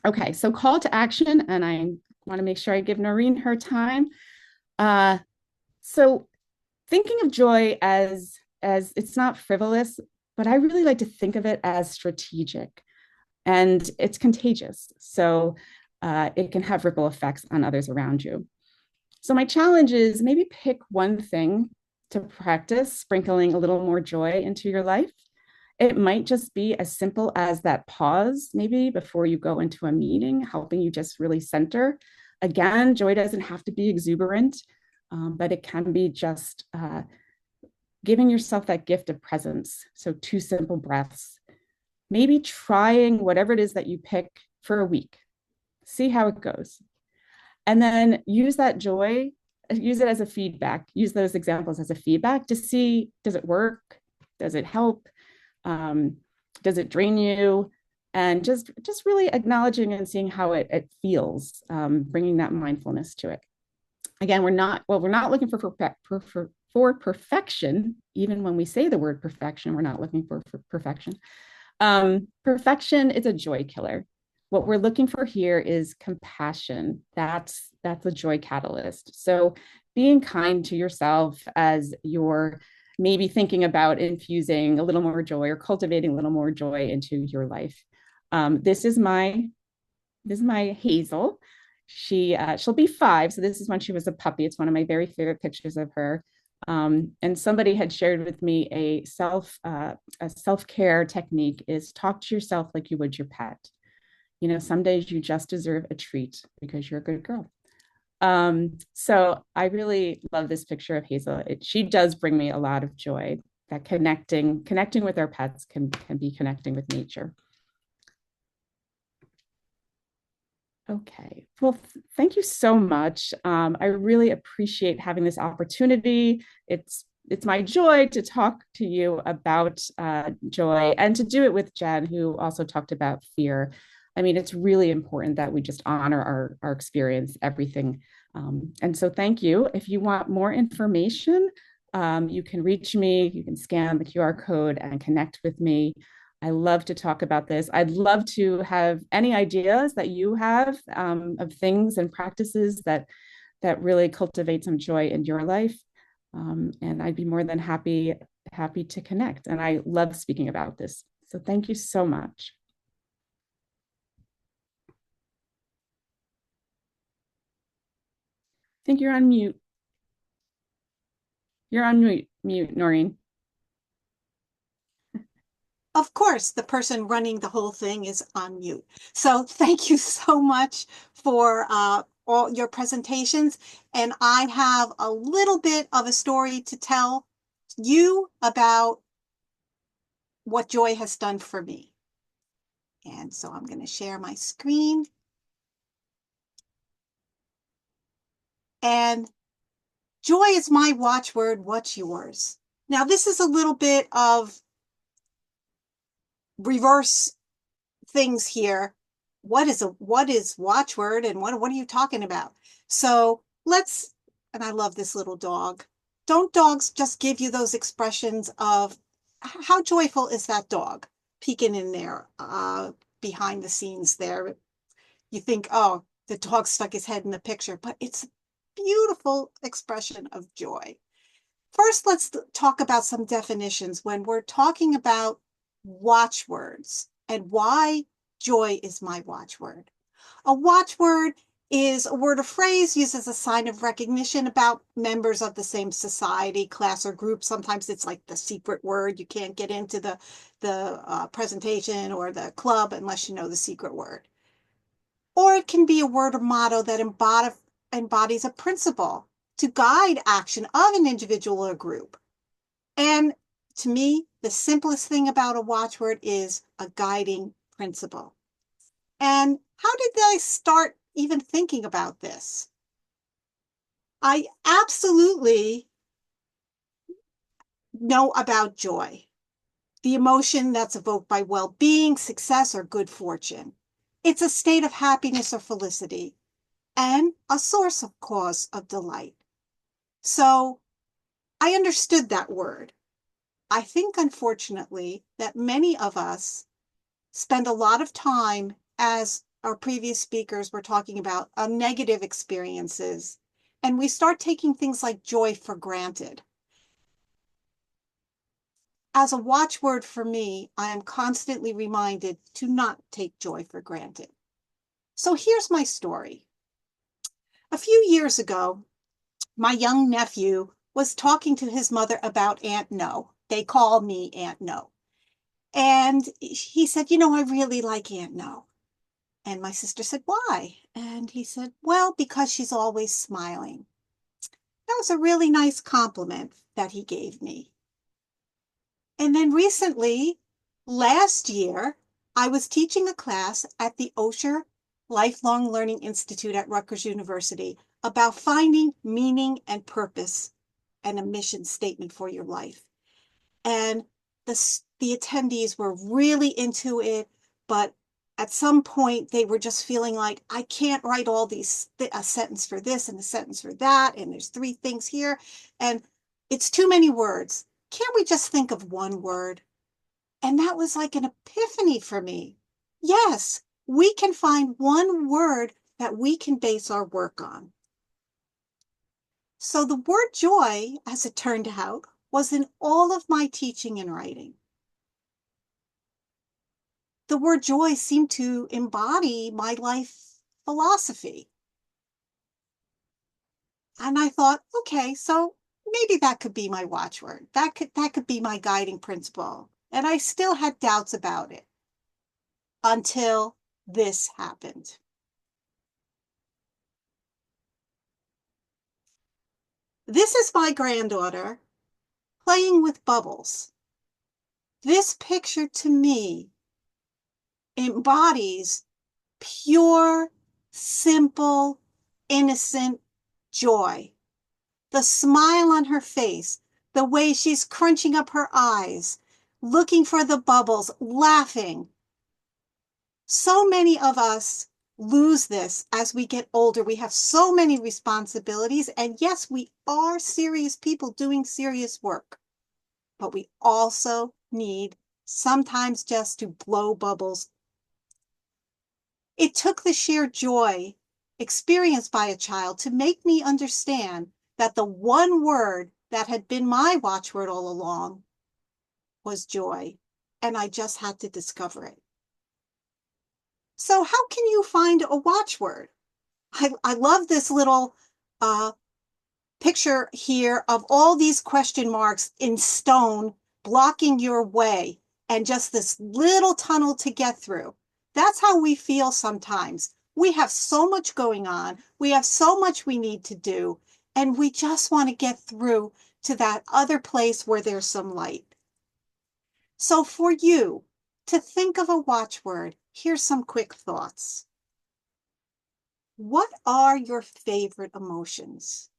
Okay, so call to action, and I want to make sure I give Noreen her time. So thinking of joy as it's not frivolous, but I really like to think of it as strategic, and it's contagious. So it can have ripple effects on others around you. So my challenge is maybe pick one thing to practice, sprinkling a little more joy into your life. It might just be as simple as that pause, maybe before you go into a meeting, helping you just really center. Again, joy doesn't have to be exuberant, but it can be just giving yourself that gift of presence. So 2 simple breaths. Maybe trying whatever it is that you pick for a week. See how it goes. And then use that joy, use it as a feedback, use those examples as a feedback to see, does it work? Does it help? Does it drain you? And just really acknowledging and seeing how it feels, bringing that mindfulness to it. Again, we're not looking for perfection. Even when we say the word perfection, we're not looking for perfection. Perfection is a joy killer. What we're looking for here is compassion. That's a joy catalyst. So being kind to yourself as you're maybe thinking about infusing a little more joy or cultivating a little more joy into your life. This is my Hazel. She'll be 5, so this is when she was a puppy. It's one of my very favorite pictures of her. And somebody had shared with me a self-care technique is talk to yourself like you would your pet. You know, some days you just deserve a treat because you're a good girl. So I really love this picture of Hazel. She does bring me a lot of joy. That connecting with our pets can be connecting with nature. Okay, well, thank you so much. I really appreciate having this opportunity. It's my joy to talk to you about joy and to do it with Jen, who also talked about fear. I mean, it's really important that we just honor our experience, everything. And so thank you. If you want more information, you can reach me, you can scan the QR code and connect with me. I love to talk about this. I'd love to have any ideas that you have of things and practices that really cultivate some joy in your life. And I'd be more than happy to connect. And I love speaking about this. So thank you so much. I think you're on mute. You're on mute, Noreen. Of course, the person running the whole thing is on mute. So thank you so much for all your presentations. And I have a little bit of a story to tell you about what joy has done for me. And so I'm going to share my screen. And joy is my watchword. What's yours? Now, this is a little bit of reverse things here. What is watchword and what are you talking about? So and I love this little dog. Don't dogs just give you those expressions of how joyful is that dog peeking in there behind the scenes there? You think, oh, the dog stuck his head in the picture, but it's a beautiful expression of joy. First, let's talk about some definitions when we're talking about watchwords and why joy is my watchword. A watchword is a word or phrase used as a sign of recognition about members of the same society, class, or group. Sometimes it's like the secret word. You can't get into the presentation or the club unless you know the secret word. Or it can be a word or motto that embodies a principle to guide action of an individual or group. And to me, the simplest thing about a watchword is a guiding principle. And how did I start even thinking about this? I absolutely know about joy. the emotion that's evoked by well-being, success, or good fortune. It's a state of happiness or felicity and a source of cause of delight. So I understood that word. I think, unfortunately, that many of us spend a lot of time, as our previous speakers were talking about, on negative experiences, and we start taking things like joy for granted. As a watchword for me, I am constantly reminded to not take joy for granted. So here's my story. A few years ago, my young nephew was talking to his mother about Aunt No. They call me Aunt No. And he said, you know, I really like Aunt No. And my sister said, why? And he said, well, because she's always smiling. That was a really nice compliment that he gave me. And then recently, last year, I was teaching a class at the Osher Lifelong Learning Institute at Rutgers University about finding meaning and purpose and a mission statement for your life. And the attendees were really into it, but at some point they were just feeling like, I can't write all these, a sentence for this and a sentence for that, and there's 3 things here, and it's too many words. Can't we just think of one word? And that was like an epiphany for me. Yes, we can find one word that we can base our work on. So the word joy, as it turned out, was in all of my teaching and writing. The word joy seemed to embody my life philosophy. And I thought, okay, so maybe that could be my watchword. That could be my guiding principle. And I still had doubts about it until this happened. This is my granddaughter playing with bubbles. This picture to me embodies pure, simple, innocent joy. The smile on her face, the way she's crunching up her eyes, looking for the bubbles, laughing. So many of us lose this as we get older. We have so many responsibilities, and yes, we are serious people doing serious work, but we also need sometimes just to blow bubbles. It took the sheer joy experienced by a child to make me understand that the one word that had been my watchword all along was joy, and I just had to discover it. So how can you find a watchword? I love this little picture here of all these question marks in stone blocking your way and just this little tunnel to get through. That's how we feel sometimes. We have so much going on. We have so much we need to do, and we just want to get through to that other place where there's some light. So for you to think of a watchword, here's some quick thoughts. What are your favorite emotions?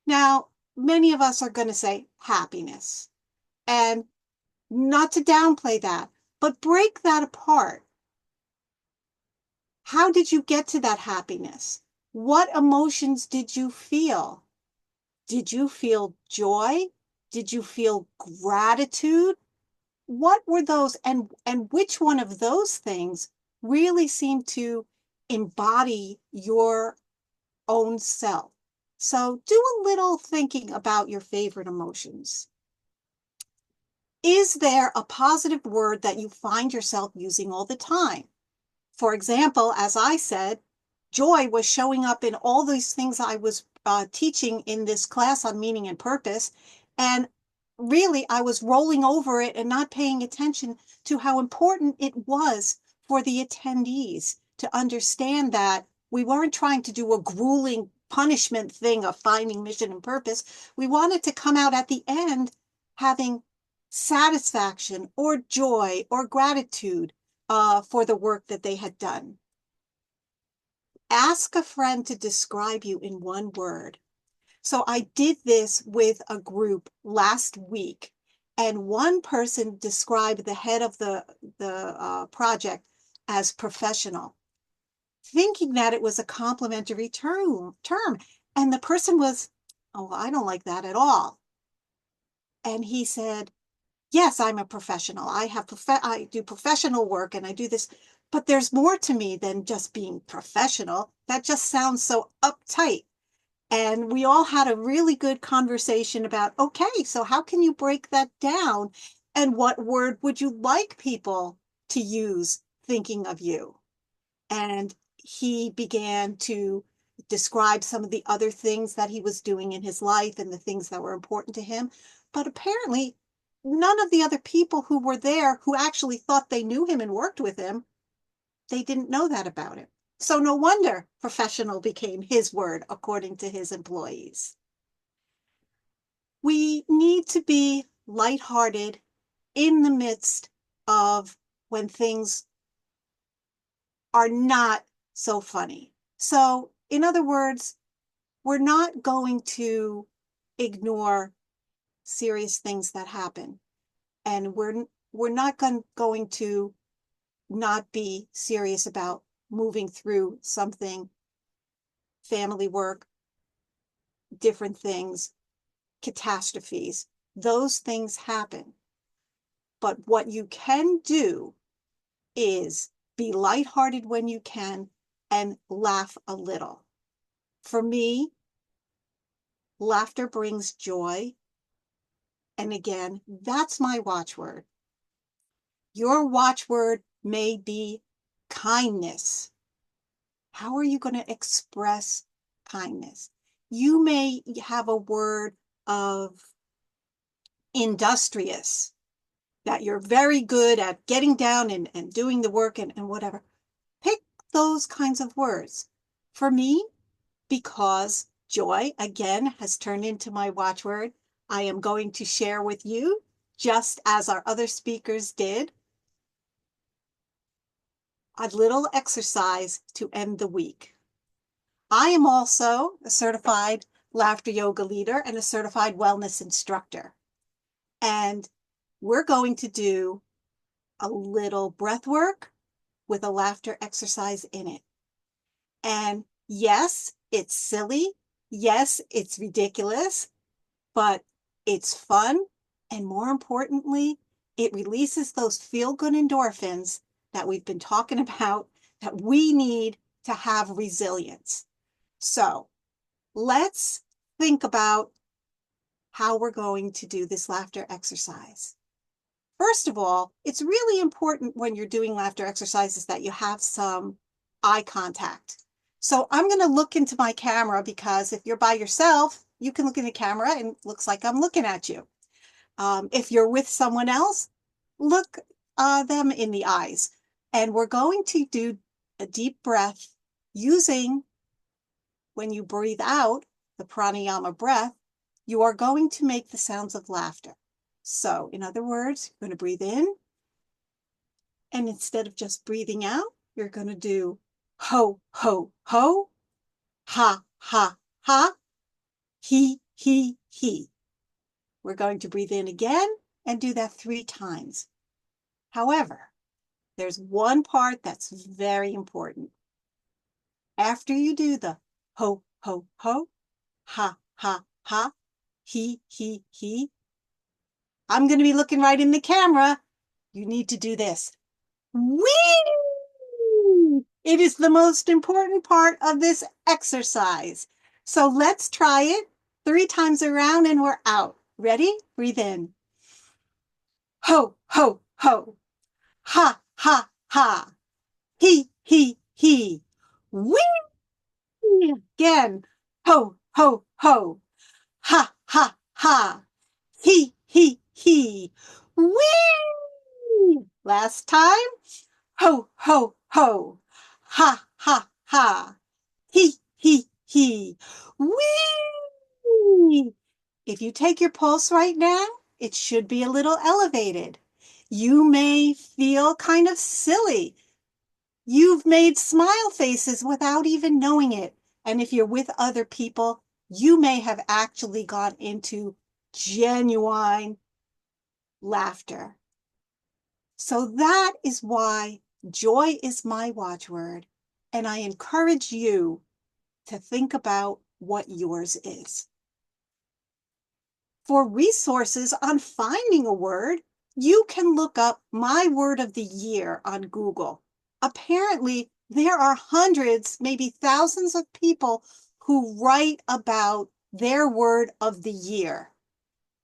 Now, many of us are going to say happiness, and not to downplay that, but break that apart. How did you get to that happiness? What emotions did you feel? Did you feel joy? Did you feel gratitude? What were those, and which one of those things really seemed to embody your own self? So do a little thinking about your favorite emotions. Is there a positive word that you find yourself using all the time? For example, as I said, joy was showing up in all these things I was teaching in this class on meaning and purpose. And really, I was rolling over it and not paying attention to how important it was for the attendees to understand that we weren't trying to do a grueling punishment thing of finding mission and purpose. We wanted to come out at the end having satisfaction or joy or gratitude for the work that they had done. Ask a friend to describe you in one word. So I did this with a group last week, And one person described the head of the project as professional, thinking that it was a complimentary term. And the person was, oh, I don't like that at all. And he said, yes, I'm a professional. I do professional work and I do this, but there's more to me than just being professional. That just sounds so uptight. And we all had a really good conversation about, okay, so how can you break that down? And what word would you like people to use thinking of you? And he began to describe some of the other things that he was doing in his life and the things that were important to him. But apparently, none of the other people who were there who actually thought they knew him and worked with him, they didn't know that about him. So no wonder professional became his word, according to his employees. We need to be lighthearted in the midst of when things are not so funny. So, in other words, we're not going to ignore serious things that happen. And we're not going to not be serious about moving through something, family work, different things, catastrophes. Those things happen. But what you can do is be lighthearted when you can and laugh a little. For me, laughter brings joy. And again, that's my watchword. Your watchword may be kindness. How are you going to express kindness? You may have a word of industrious, that you're very good at getting down and doing the work and whatever. Pick those kinds of words. For me, because joy, again, has turned into my watchword, I am going to share with you, just as our other speakers did, a little exercise to end the week. I am also a certified laughter yoga leader and a certified wellness instructor. And we're going to do a little breath work with a laughter exercise in it. And yes, it's silly. Yes, it's ridiculous, but it's fun. And more importantly, it releases those feel-good endorphins that we've been talking about that we need to have resilience. So let's think about how we're going to do this laughter exercise. First of all, it's really important when you're doing laughter exercises that you have some eye contact. So I'm going to look into my camera because if you're by yourself, you can look in the camera and it looks like I'm looking at you. If you're with someone else, look them in the eyes. And we're going to do a deep breath using, when you breathe out, the pranayama breath, you are going to make the sounds of laughter. So, in other words, you're going to breathe in, and instead of just breathing out, you're going to do ho, ho, ho, ha, ha, ha, he, he. We're going to breathe in again and do that 3 times. However, there's one part that's very important. After you do the ho, ho, ho, ha, ha, ha, he, I'm going to be looking right in the camera. You need to do this. Whee! It is the most important part of this exercise. So let's try it 3 times around and we're out. Ready? Breathe in. Ho, ho, ho. Ha, ha, ha. He, Whee! Again. Ho, ho, ho. Ha, ha, ha. He, Whee! Last time. Ho, ho, ho. Ha, ha, ha. He, Whee! If you take your pulse right now, it should be a little elevated. You may feel kind of silly. You've made smile faces without even knowing it. And if you're with other people, you may have actually gone into genuine laughter. So that is why joy is my watchword, and I encourage you to think about what yours is. For resources on finding a word, you can look up my word of the year on Google. Apparently, there are hundreds, maybe thousands of people who write about their word of the year.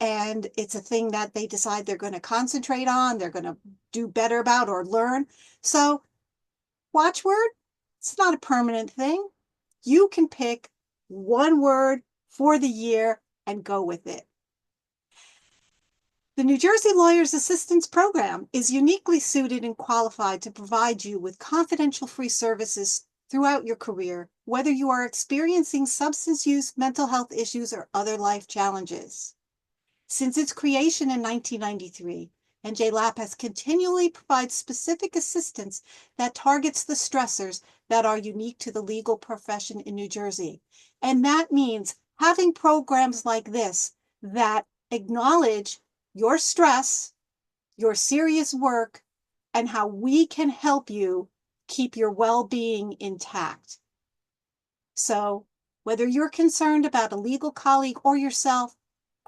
And it's a thing that they decide they're going to concentrate on, they're going to do better about or learn. So, watchword, it's not a permanent thing. You can pick one word for the year and go with it. The New Jersey Lawyers Assistance Program is uniquely suited and qualified to provide you with confidential free services throughout your career, whether you are experiencing substance use, mental health issues, or other life challenges. Since its creation in 1993, NJLAP has continually provided specific assistance that targets the stressors that are unique to the legal profession in New Jersey. And that means having programs like this that acknowledge your stress, your serious work, and how we can help you keep your well-being intact. So, whether you're concerned about a legal colleague or yourself,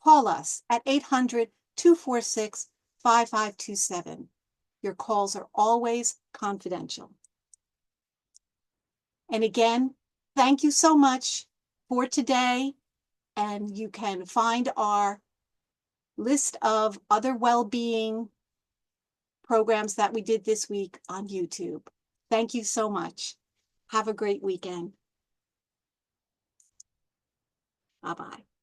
call us at 800-246-5527. Your calls are always confidential. And again, thank you so much for today. And you can find our list of other well-being programs that we did this week on YouTube. Thank you so much. Have a great weekend. Bye-bye.